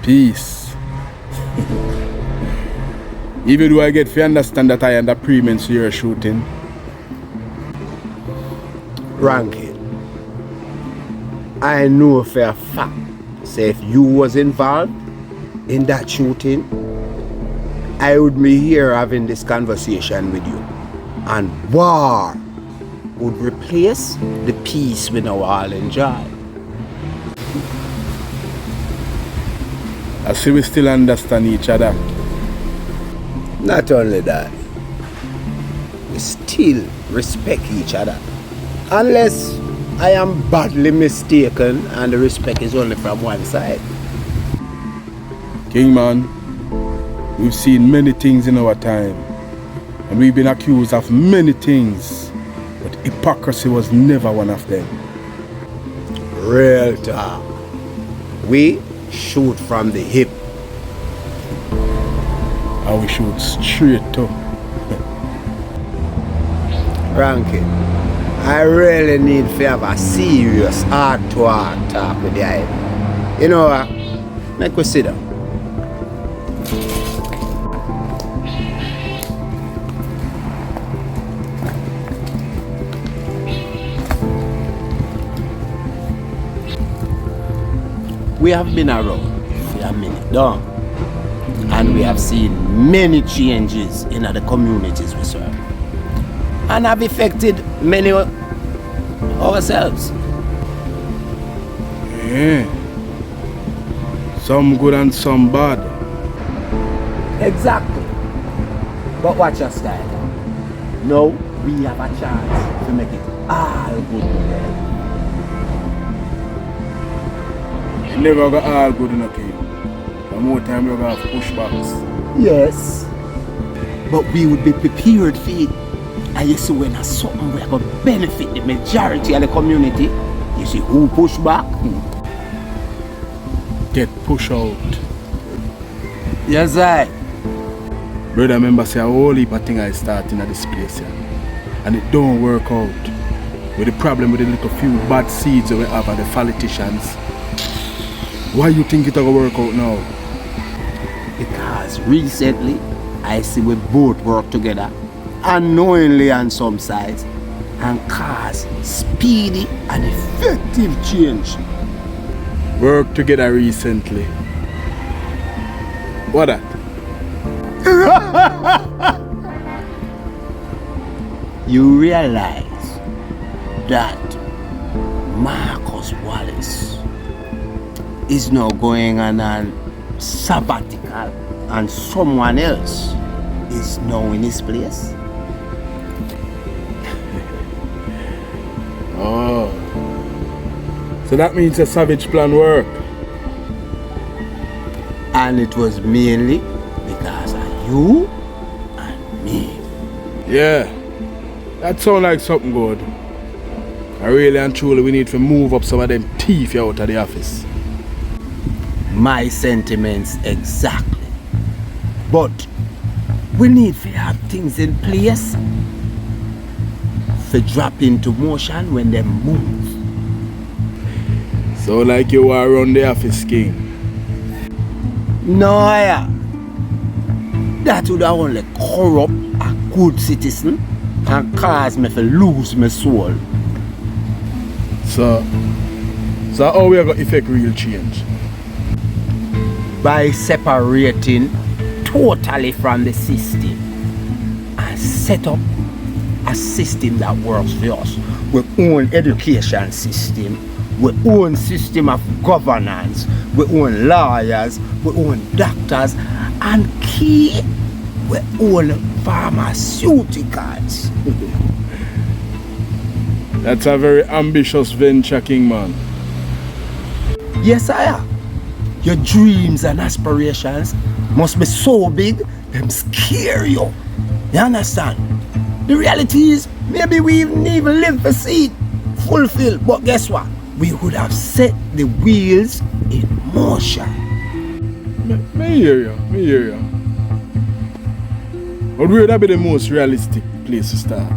Peace. Even though I get to understand that I am the premiums you're shooting. Ranking. I know for a fact, say if you was involved in that shooting, I would be here having this conversation with you. And war would replace the peace we now all enjoy. I see we still understand each other. Not only that, we still respect each other. Unless I am badly mistaken and the respect is only from one side. Kingman, we've seen many things in our time. And we've been accused of many things. But hypocrisy was never one of them. Real talk. We shoot from the hip. And we shoot straight too. Rankin, I really need to have a serious heart-to-heart talk with you. You know what? Make we sit down. We have been around for a minute now, and we have seen many changes in the communities we serve, and have affected many ourselves. Yeah. Some good and some bad. Exactly. But watch your style. Now we have a chance to make it all good again. It never got all good in a king. The more time we're going to have pushbacks. Yes. But we would be prepared for it. And you see, when there's something we're going to benefit the majority of the community, you see who push back? Get pushed out. Yes, I. Brother, remember say a whole heap of things I start in this place here. And it don't work out. With the problem with the little few bad seeds that we have and the politicians. Why you think it's going to work out now? Because recently, I see we both work together, unknowingly on some sides, and cause speedy and effective change. Work together recently. What that? You realize that Marcus Wallace is now going on a sabbatical and someone else is now in his place? Oh. So that means a savage plan work. And it was mainly because of you and me. Yeah. That sounds like something good. I really and truly we need to move up some of them teeth out of the office. My sentiments exactly. But we need to have things in place to drop into motion when they move. So like you are run the office, king. No, yeah. That would only corrupt a good citizen and cause me to lose my soul. So how we are going to effect real change? By separating totally from the system and set up a system that works for us. We own education system, we own system of governance, we own lawyers, we own doctors, and key, we own pharmaceuticals. That's a very ambitious venture, king man. Yes, I am. Your dreams and aspirations must be so big, them scare you. You understand? The reality is, maybe we wouldn't even live to see it fulfilled. But guess what? We would have set the wheels in motion. Me hear you. But where would that be the most realistic place to start?